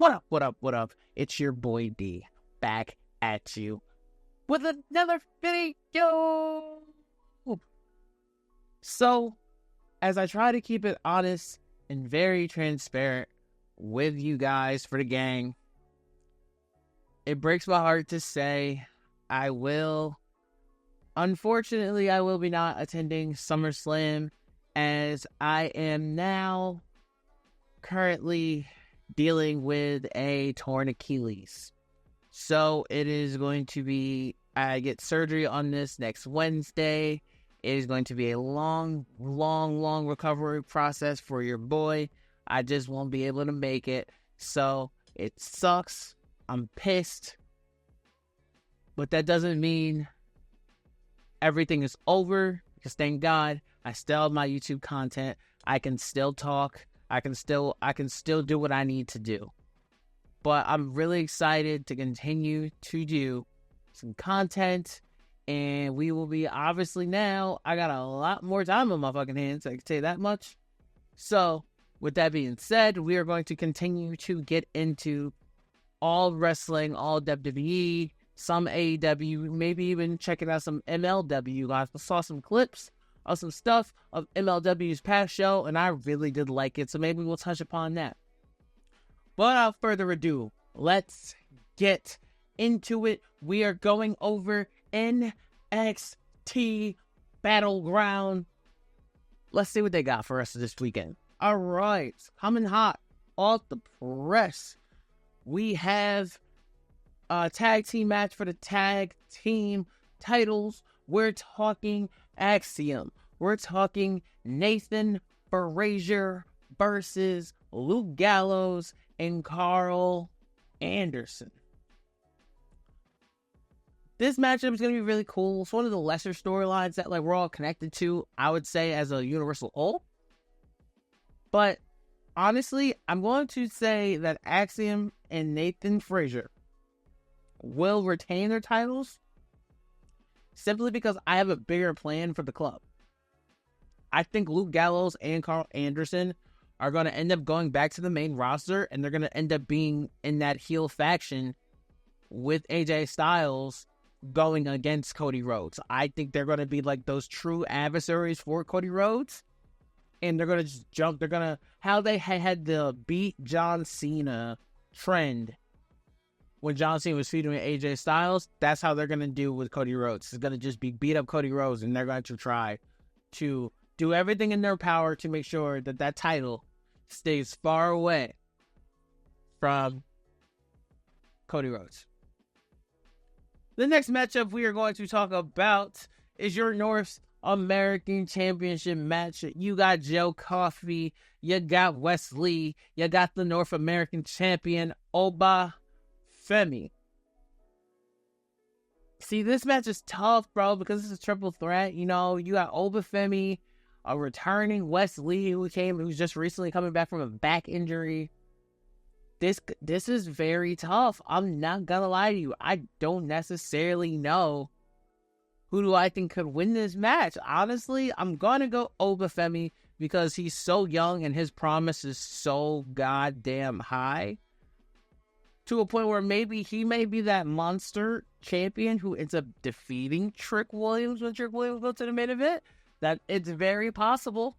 What up, what up, what up? It's your boy D, back at you with another video. So, as I try to keep it honest and very transparent with you guys for the gang, it breaks my heart to say unfortunately, I will be not attending SummerSlam, as I am now currently dealing with a torn Achilles. So it is going to be, I get surgery on this next Wednesday. It is going to be a long recovery process for your boy. I just won't be able to make it. So it sucks. I'm pissed. But that doesn't mean everything is over, because thank God I still have my YouTube content. I can still talk. I can still do what I need to do. But I'm really excited to continue to do some content, and we will be, obviously now, I got a lot more time on my fucking hands, I can tell you that much. So, with that being said, we are going to continue to get into all wrestling, all WWE, some AEW, maybe even checking out some MLW. I saw some clips of some stuff of MLW's past show, and I really did like it, so maybe we'll touch upon that. But without further ado, let's get into it. We are going over NXT Battleground. Let's see what they got for us this weekend. All right, coming hot off the press, we have a tag team match for the tag team titles. We're talking Axiom. We're talking Nathan Frazier versus Luke Gallows and Carl Anderson. This matchup is going to be really cool. It's one of the lesser storylines that we're all connected to, I would say, as a universal whole. But honestly, I'm going to say that Axiom and Nathan Frazier will retain their titles simply because I have a bigger plan for the club. I think Luke Gallows and Carl Anderson are going to end up going back to the main roster, and they're going to end up being in that heel faction with AJ Styles going against Cody Rhodes. I think they're going to be like those true adversaries for Cody Rhodes, and they're going to just jump. They're going to, how they had the beat John Cena trend when John Cena was feuding with AJ Styles, that's how they're going to do with Cody Rhodes. It's going to just be beat up Cody Rhodes, and they're going to try to do everything in their power to make sure that that title stays far away from Cody Rhodes. The next matchup we are going to talk about is your North American Championship match. You got Joe Coffey, you got Wesley, you got the North American Champion, Oba Femi. See, this match is tough, bro, because it's a triple threat. You know, you got Oba Femi, a returning Wesley who's just recently coming back from a back injury. This is very tough. I'm not gonna lie to you. I don't necessarily know who do I think could win this match. Honestly, I'm gonna go Oba Femi because he's so young and his promise is so goddamn high, to a point where maybe he may be that monster champion who ends up defeating Trick Williams when Trick Williams goes to the main event. That it's very possible.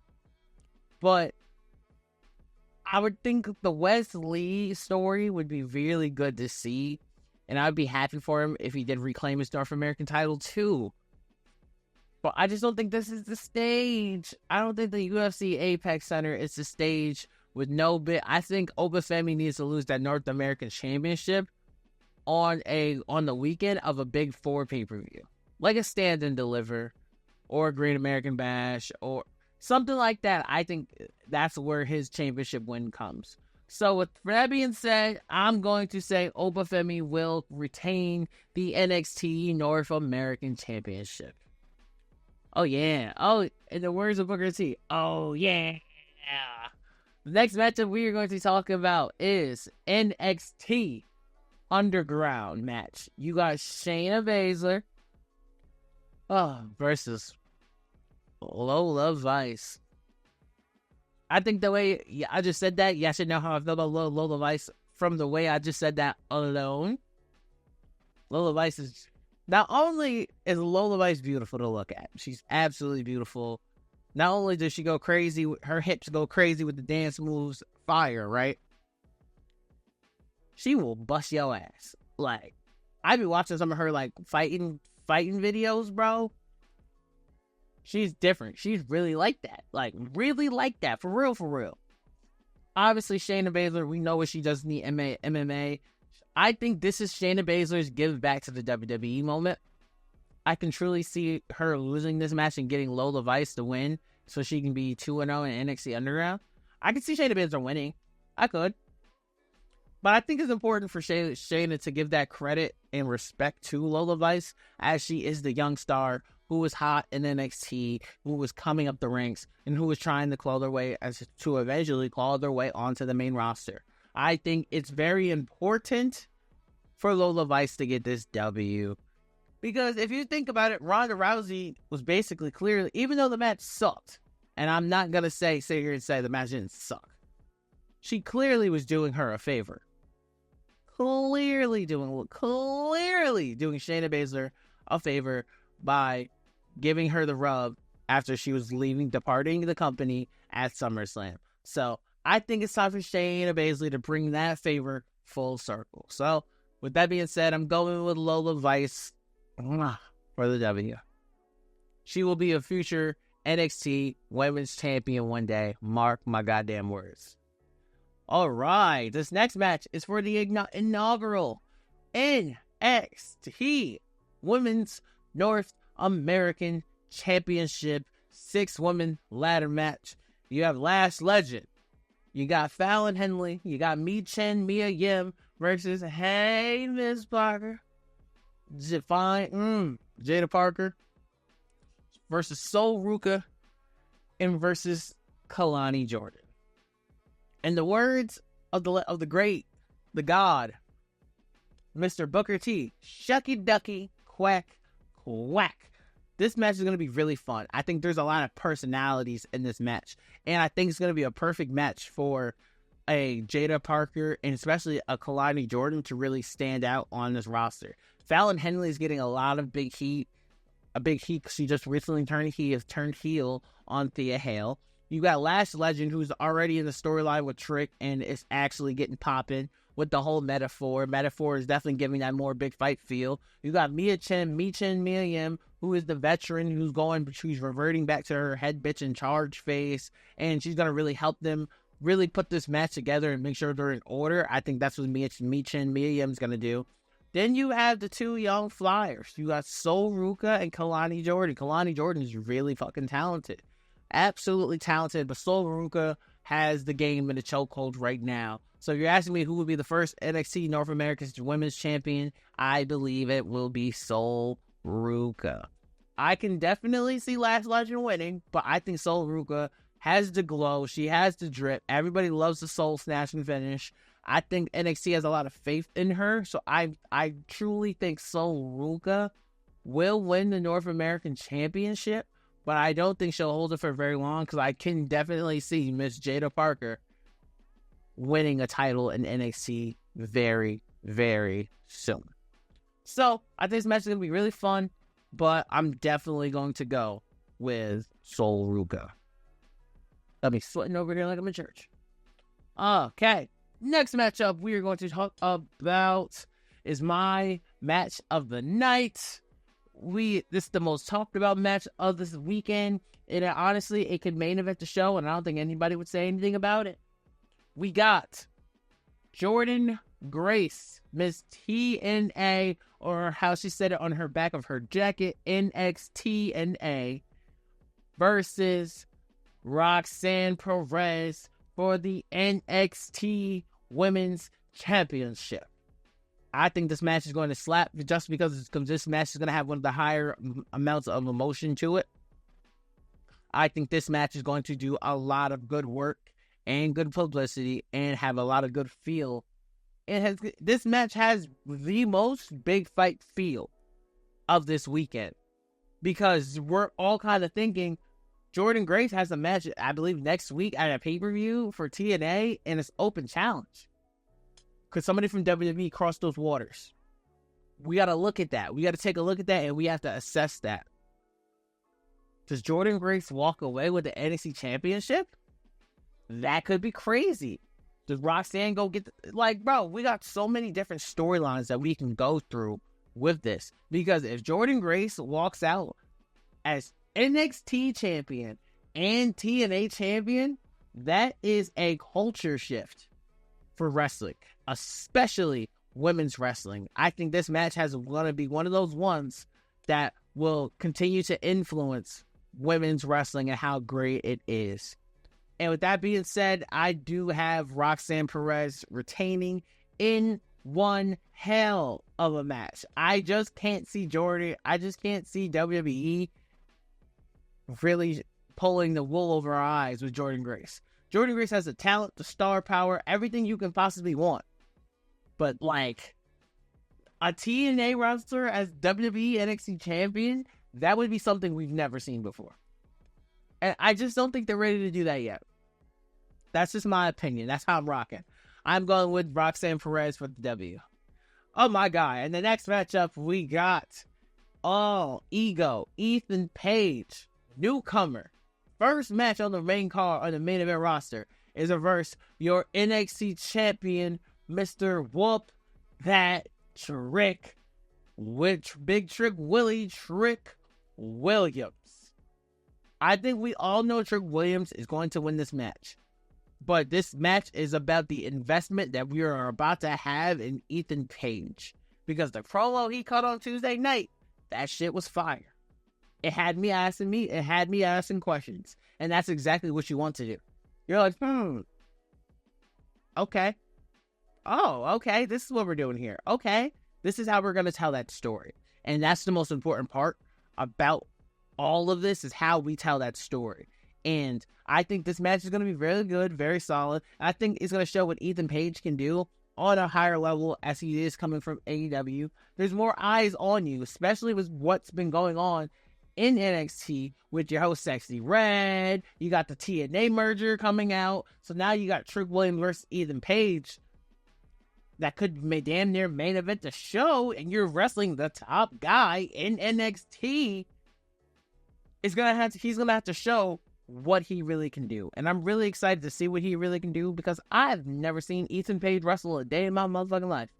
But I would think the Wesley story would be really good to see, and I'd be happy for him if he did reclaim his North American title too. But I just don't think this is the stage. I don't think the UFC Apex Center is the stage with no bit. I think Oba Femi needs to lose that North American Championship on the weekend of a Big 4 pay-per-view. Like a Stand and Deliver or a Great American Bash or something like that. I think that's where his championship win comes. So with that being said, I'm going to say Oba Femi will retain the NXT North American Championship. Oh yeah. Oh, in the words of Booker T, oh yeah. The next matchup we are going to talk about is NXT Underground match. You got Shayna Baszler versus Lola Vice. I think the way I just said that, I should know how I feel about Lola Vice from the way I just said that alone, Lola Vice is... Not only is Lola Vice beautiful to look at, she's absolutely beautiful. Not only does she go crazy, her hips go crazy with the dance moves, fire, right? She will bust your ass. Like, I be watching some of her, like, fighting videos, bro. She's different. She's really like that. Like, really like that. For real, for real. Obviously, Shayna Baszler, we know what she does in the MMA. I think this is Shayna Baszler's give back to the WWE moment. I can truly see her losing this match and getting Lola Vice to win so she can be 2-0 in NXT Underground. I could see Shayna Baszler winning. I could. But I think it's important for Shayna to give that credit and respect to Lola Vice, as she is the young star who was hot in NXT, who was coming up the ranks, and who was trying to claw their way to eventually claw their way onto the main roster. I think it's very important for Lola Vice to get this W. Because if you think about it, Ronda Rousey was basically clearly, even though the match sucked, and I'm not going to sit here and say the match didn't suck, she clearly was doing her a favor. Clearly doing Shayna Baszler a favor by giving her the rub after she was departing the company at SummerSlam. So I think it's time for Shayna Baszler to bring that favor full circle. So with that being said, I'm going with Lola Vice for the W. She will be a future NXT Women's Champion one day. Mark my goddamn words. All right, this next match is for the inaugural NXT Women's North American Championship 6-woman ladder match. You have Lash Legend. You got Fallon Henley. You got Mia Yim versus Hey Miss Parker. Jada Parker versus Sol Ruka and versus Kalani Jordynne. In the words of the great, the God, Mr. Booker T, shucky ducky, quack, quack. This match is going to be really fun. I think there's a lot of personalities in this match, and I think it's going to be a perfect match for a Jada Parker and especially a Kalani Jordynne to really stand out on this roster. Fallon Henley is getting a lot of big heat. A big heat because she just recently turned heel on Thea Hale. You got Lash Legend, who's already in the storyline with Trick and is actually getting popping with the whole Metaphor. Metaphor is definitely giving that more big fight feel. You got Mia Yim, who is the veteran she's reverting back to her head bitch in charge face, and she's going to really help them really put this match together and make sure they're in order. I think that's what Mia Yim's going to do. Then you have the two young flyers. You got Sol Ruka and Kalani Jordynne. Kalani Jordynne is really fucking talented. Absolutely talented, but Sol Ruka has the game in the chokehold right now. So if you're asking me who would be the first NXT North American Women's Champion, I believe it will be Sol Ruka. I can definitely see Lash Legend winning, but I think Sol Ruka has the glow. She has the drip. Everybody loves the soul snatching finish. I think NXT has a lot of faith in her, so I truly think Sol Ruka will win the North American Championship. But I don't think she'll hold it for very long because I can definitely see Miss Jada Parker winning a title in NXT very, very soon. So I think this match is going to be really fun, but I'm definitely going to go with Sol Ruka. I'll be sweating over here like I'm in church. Okay. Next matchup we are going to talk about is my match of the night. This is the most talked about match of this weekend. And honestly, it could main event the show, and I don't think anybody would say anything about it. We got Jordynne Grace, Miss TNA, or how she said it on her back of her jacket, NXTNA, versus Roxanne Perez for the NXT Women's Championship. I think this match is going to slap just because this match is going to have one of the higher amounts of emotion to it. I think this match is going to do a lot of good work and good publicity and have a lot of good feel. This match has the most big fight feel of this weekend because we're all kind of thinking Jordynne Grace has a match, I believe, next week at a pay-per-view for TNA, and it's open challenge. Could somebody from WWE cross those waters? We got to look at that. We got to take a look at that, and we have to assess that. Does Jordynne Grace walk away with the NXT Championship? That could be crazy. Does Roxanne go get... bro, we got so many different storylines that we can go through with this. Because if Jordynne Grace walks out as NXT champion and TNA champion, that is a culture shift for wrestling, especially women's wrestling. I think this match has going to be one of those ones that will continue to influence women's wrestling and how great it is. And with that being said, I do have Roxanne Perez retaining in one hell of a match. I just can't see Jordynne. I just can't see WWE really pulling the wool over our eyes with Jordynne Grace. Jordynne Grace has the talent, the star power, everything you can possibly want. But a TNA wrestler as WWE NXT champion, that would be something we've never seen before. And I just don't think they're ready to do that yet. That's just my opinion. That's how I'm rocking. I'm going with Roxanne Perez for the W. Oh my God. And the next matchup we got Ego, Ethan Page, newcomer. First match on the main card on the main event roster is versus your NXT champion, Mr. Whoop That Trick, Big Trick Willie Trick Williams. I think we all know Trick Williams is going to win this match. But this match is about the investment that we are about to have in Ethan Page. Because the promo he cut on Tuesday night, that shit was fire. It had me asking questions. And that's exactly what you want to do. You're like, okay. Oh, okay. This is what we're doing here. Okay. This is how we're going to tell that story. And that's the most important part about all of this, is how we tell that story. And I think this match is going to be very good, very solid. I think it's going to show what Ethan Page can do on a higher level as he is coming from AEW. There's more eyes on you, especially with what's been going on in NXT with your host Sexy Red. You got the TNA merger coming out. So now you got Trick Williams versus Ethan Page. That could damn near main event the show, and you're wrestling the top guy in NXT. He's gonna have to show what he really can do. And I'm really excited to see what he really can do, because I've never seen Ethan Page wrestle a day in my motherfucking life.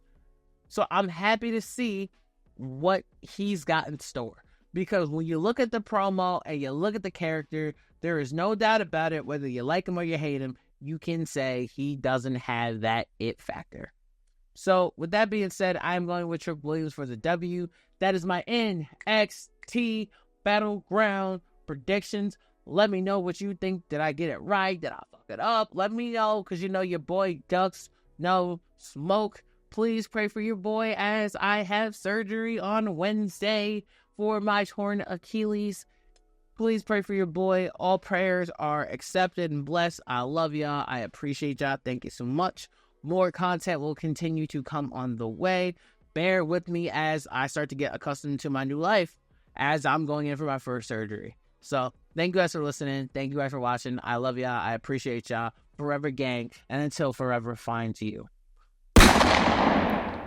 So I'm happy to see what he's got in store. Because when you look at the promo and you look at the character, there is no doubt about it, whether you like him or you hate him, you can say he doesn't have that it factor. So with that being said, I'm going with Trick Williams for the W. That is my NXT Battleground predictions. Let me know what you think. Did I get it right? Did I fuck it up? Let me know, because you know your boy ducks no smoke. Please pray for your boy as I have surgery on Wednesday for my torn Achilles. Please pray for your boy. All prayers are accepted and blessed. I love y'all. I appreciate y'all. Thank you so much. More content will continue to come on the way. Bear with me as I start to get accustomed to my new life as I'm going in for my first surgery. So, thank you guys for listening. Thank you guys for watching. I love y'all. I appreciate y'all. Forever gang. And until forever finds you.